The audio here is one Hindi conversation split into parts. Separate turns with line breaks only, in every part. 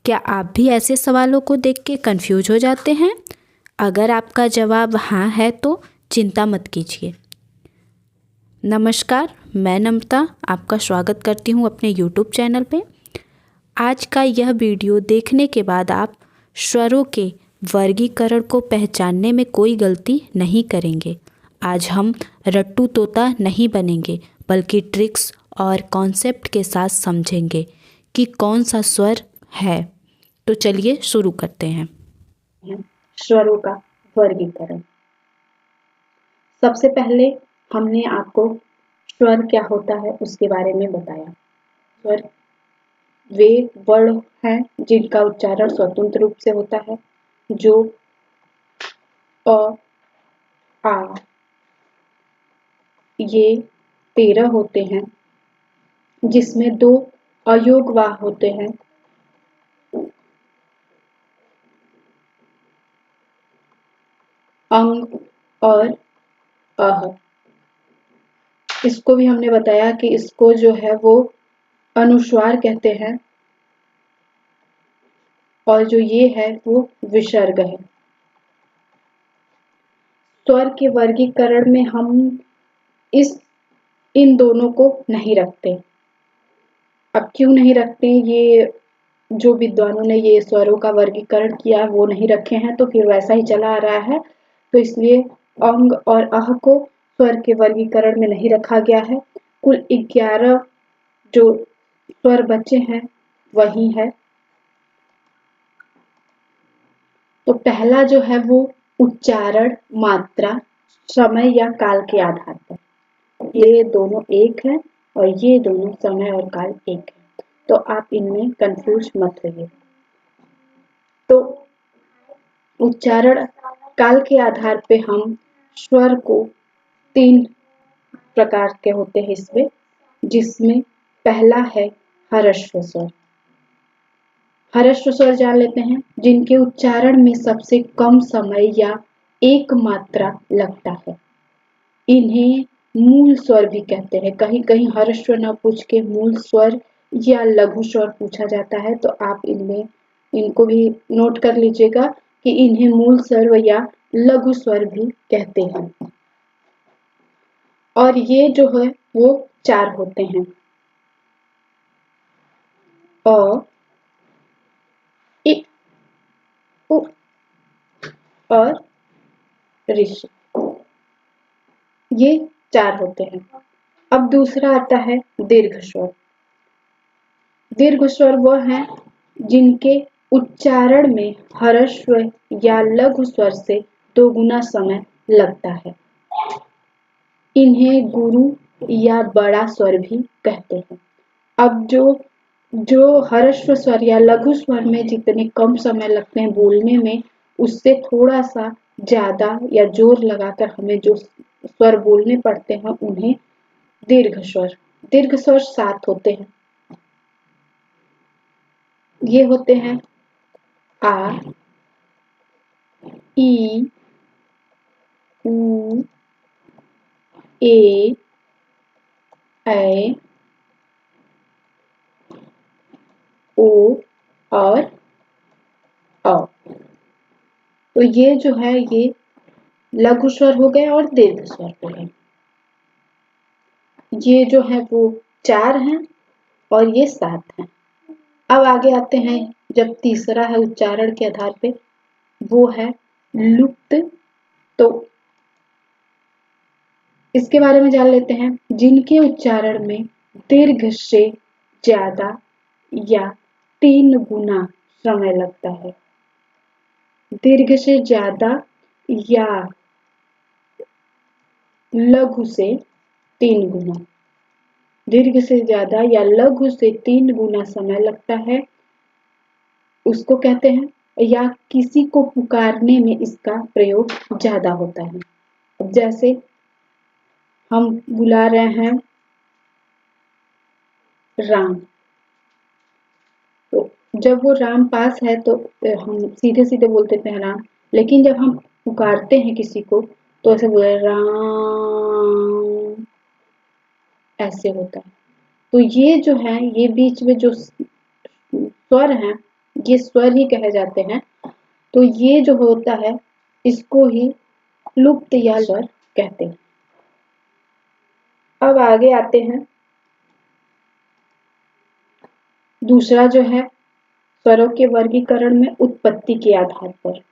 क्या आप भी ऐसे सवालों को देख के कंफ्यूज हो जाते हैं? अगर आपका जवाब हाँ है तो चिंता मत कीजिए। नमस्कार, मैं नम्रता आपका स्वागत करती हूँ अपने YouTube चैनल पे। आज का यह वीडियो देखने के बाद आप स्वरों के वर्गीकरण को पहचानने में कोई गलती नहीं करेंगे। आज हम रट्टू तोता नहीं बनेंगे, बल्कि ट्रिक्स और कॉन्सेप्ट के साथ समझेंगे कि कौन सा स्वर है। तो चलिए शुरू करते हैं।
स्वरों का वर्गीकरण। सबसे पहले हमने आपको स्वर क्या होता है उसके बारे में बताया। स्वर वे वर्ण हैं जिनका उच्चारण स्वतंत्र रूप से होता है, जो अ, आ, ये 13 होते हैं, जिसमें 2 अयोगवाह होते हैं। अंग और अह। इसको भी हमने बताया कि इसको जो है वो अनुस्वार कहते हैं और जो ये है वो विसर्ग है। स्वर के वर्गीकरण में हम इन दोनों को नहीं रखते। अब क्यों नहीं रखते? ये जो विद्वानों ने ये स्वरों का वर्गीकरण किया वो नहीं रखे हैं, तो फिर वैसा ही चला आ रहा है। तो इसलिए अंग और अह को स्वर के वर्गीकरण में नहीं रखा गया है। कुल 11 जो स्वर बचे हैं वही है। तो पहला जो है वो उच्चारण, मात्रा, समय या काल के आधार पर। ये दोनों एक है और ये दोनों समय और काल एक है, तो आप इनमें कंफ्यूज मत होइए। तो उच्चारण काल के आधार पे हम स्वर को 3 प्रकार के होते हैं इसमें, जिसमें पहला है ह्रस्व स्वर। ह्रस्व स्वर जान लेते हैं, जिनके उच्चारण में सबसे कम समय या एक मात्रा लगता है। इन्हें मूल स्वर भी कहते हैं। कहीं कहीं ह्रस्व न पूछ के मूल स्वर या लघु स्वर पूछा जाता है, तो आप इनको भी नोट कर लीजिएगा कि इन्हें मूल स्वर या लघु स्वर भी कहते हैं। और ये जो है वो 4 होते हैं। अ, इ, उ और ऋषि। ये 4 होते हैं। अब दूसरा आता है दीर्घ स्वर। दीर्घ स्वर वह हैं जिनके उच्चारण में ह्रस्व या लघु स्वर से 2 गुना समय लगता है। इन्हें गुरु या बड़ा स्वर भी कहते हैं। अब जो ह्रस्व स्वर या लघु स्वर में जितने कम समय लगते हैं बोलने में, उससे थोड़ा सा ज्यादा या जोर लगाकर हमें जो स्वर बोलने पड़ते हैं उन्हें दीर्घ स्वर। दीर्घ स्वर 7 होते हैं। ये होते हैं आ, ई, उ, ए, ऐ, ओ और अ। तो ये जो है ये लघु स्वर हो गए और दीर्घ स्वर हो गए। ये जो है वो 4 हैं और ये 7 हैं। अब आगे आते हैं, जब तीसरा है उच्चारण के आधार पे, वो है लुप्त। तो इसके बारे में जान लेते हैं। जिनके उच्चारण में दीर्घ से ज्यादा या 3 गुना समय लगता है। दीर्घ से ज्यादा या लघु से 3 गुना। दीर्घ से ज्यादा या लघु से 3 गुना समय लगता है, उसको कहते हैं, या किसी को पुकारने में इसका प्रयोग ज्यादा होता है। अब जैसे हम बुला रहे हैं राम, तो जब वो राम पास है तो हम सीधे सीधे बोल देते हैं राम, लेकिन जब हम पुकारते हैं किसी को तो ऐसे बोले राम, ऐसे होता है। तो ये जो है ये बीच में जो स्वर हैं ये स्वर ही कहे जाते हैं। तो ये जो होता है इसको ही लुप्त या स्वर कहते हैं। अब आगे आते हैं, दूसरा जो है स्वरों के वर्गीकरण में उत्पत्ति के आधार पर।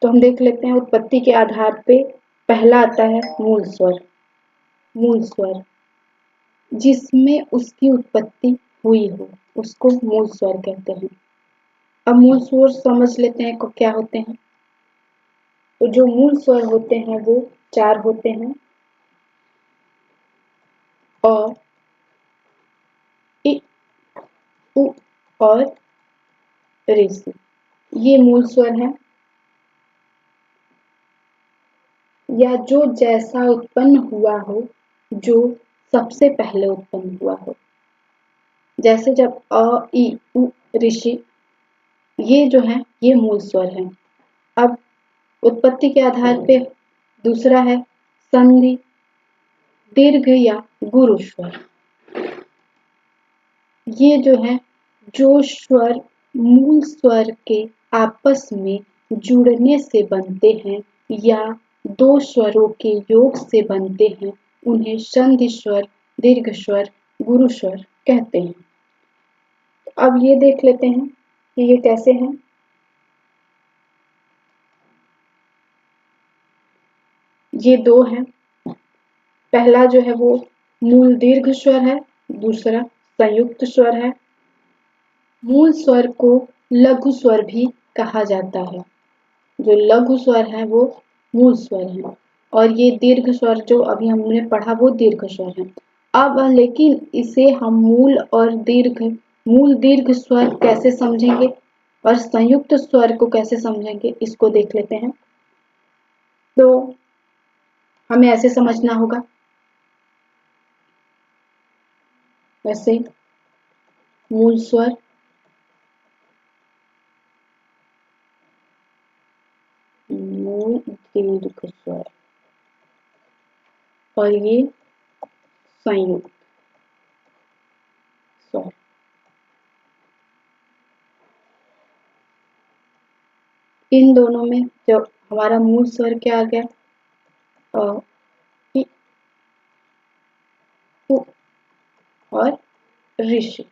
तो हम देख लेते हैं उत्पत्ति के आधार पे पहला आता है मूल स्वर। मूल स्वर जिसमें उसकी उत्पत्ति हुई हो उसको मूल स्वर कहते हैं। अब मूल स्वर समझ लेते हैं क्या होते हैं। तो जो मूल स्वर होते हैं वो 4 होते हैं। अ, इ, उ और ऋषि, ये मूल स्वर हैं, या जो जैसा उत्पन्न हुआ हो, जो सबसे पहले उत्पन्न हुआ हो। जैसे जब अ, इ, उ, ऋषि, ये जो है ये मूल स्वर हैं। अब उत्पत्ति के आधार पे दूसरा है संधि, दीर्घ या गुरु स्वर। ये जो है जो स्वर मूल स्वर के आपस में जुड़ने से बनते हैं या दो स्वरों के योग से बनते हैं, उन्हें संधि स्वर, दीर्घ स्वर, गुरु स्वर कहते हैं। अब ये देख लेते हैं कि ये कैसे हैं। ये 2 हैं। पहला जो है वो मूल दीर्घ स्वर है, दूसरा संयुक्त स्वर है। मूल स्वर को लघु स्वर भी कहा जाता है। जो लघु स्वर है वो मूल स्वर है और ये दीर्घ स्वर जो अभी हमने पढ़ा वो दीर्घ स्वर है। अब लेकिन इसे हम मूल दीर्घ स्वर कैसे समझेंगे और संयुक्त स्वर को कैसे समझेंगे इसको देख लेते हैं। तो हमें ऐसे समझना होगा, वैसे मूल स्वर, मूल दीर्घ स्वर और ये संयुक्त स्वर। इन दोनों में जो हमारा मूल स्वर क्या आ गया, अ, इ, उ और ऋषि।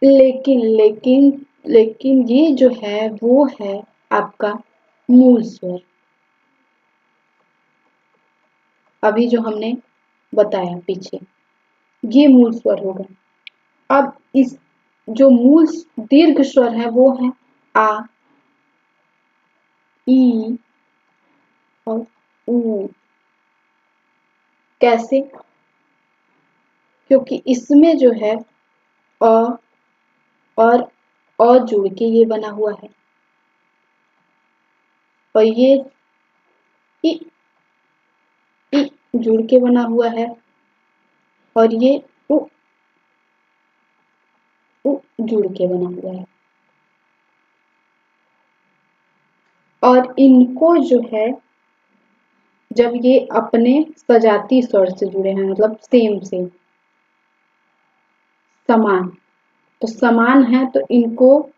लेकिन ये जो है वो है आपका मूल स्वर, अभी जो हमने बताया पीछे, ये मूल स्वर होगा। अब इस जो मूल दीर्घ स्वर है वो है आ, ई और ऊ। कैसे? क्योंकि इसमें जो है अ और जुड़ के ये बना हुआ है और ये इ, इ जुड़ के बना हुआ है और ये उ जुड़ के बना हुआ है। और इनको जो है जब ये अपने सजाती स्वर से जुड़े हैं, मतलब सेम समान, तो समान है तो इनको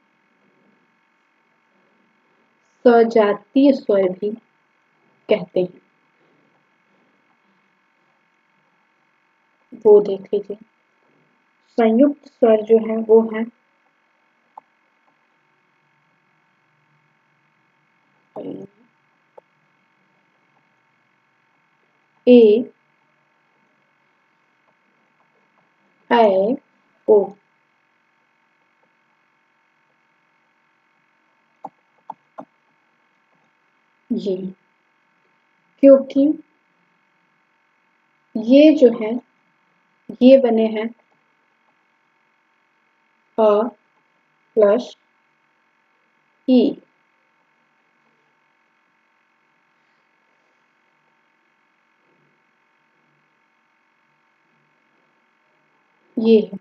सजातीय स्वर भी कहते हैं। वो देख लीजिए, संयुक्त स्वर जो है वो है ए, ऐ, ओ। ये क्योंकि ये जो है ये बने हैं अ प्लस ई। ये है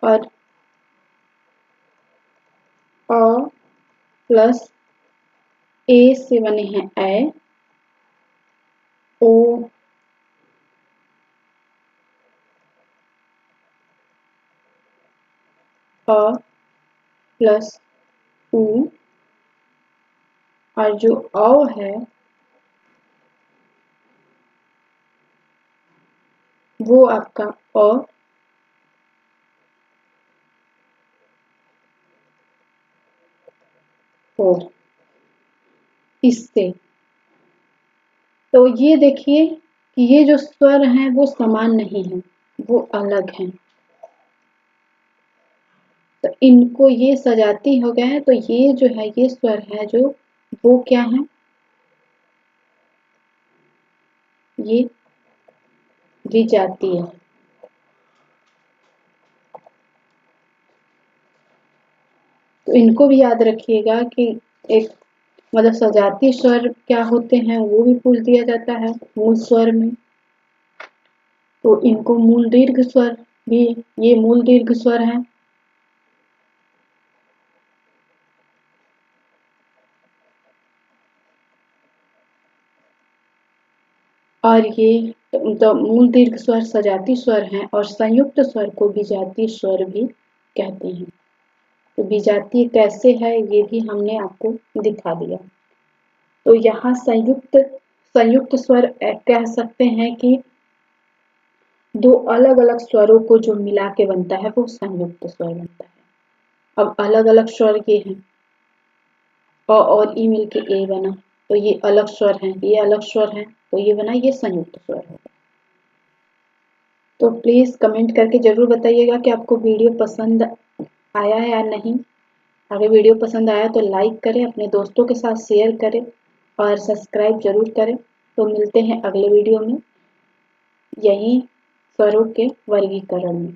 और अ प्लस ए से बने हैं ऐ, ओ अ प्लस उ, और जो औ है वो आपका अ, ओ, इससे। तो ये देखिए कि ये जो स्वर हैं वो समान नहीं हैं, वो अलग हैं। तो इनको ये सजाती हो गए हैं, तो ये जो है ये स्वर है जो वो क्या है, ये विजातीय है। तो इनको भी याद रखिएगा कि एक मतलब सजातीय स्वर क्या होते हैं वो भी पूछ दिया जाता है मूल स्वर में। तो इनको मूल दीर्घ स्वर भी, ये मूल दीर्घ स्वर हैं। और ये तो मूल दीर्घ स्वर सजातीय स्वर हैं, और संयुक्त स्वर को विजातीय स्वर भी कहते हैं। तो विजातीय कैसे है ये भी हमने आपको दिखा दिया। तो यहाँ संयुक्त संयुक्त स्वर कह सकते हैं कि दो अलग अलग स्वरों को जो मिला के बनता है वो संयुक्त स्वर बनता है। अब अलग अलग स्वर ये हैं, अ और ई मिलके ए बना, तो ये अलग स्वर हैं, ये अलग स्वर हैं, तो ये बना, ये संयुक्त स्वर है। तो प्लीज कमेंट करके जरूर बताइएगा कि आपको वीडियो पसंद आया है या नहीं। अगर वीडियो पसंद आया तो लाइक करें, अपने दोस्तों के साथ शेयर करें और सब्सक्राइब जरूर करें। तो मिलते हैं अगले वीडियो में यही स्वरों के वर्गीकरण में।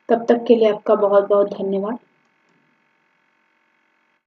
तब तक के लिए आपका बहुत बहुत धन्यवाद।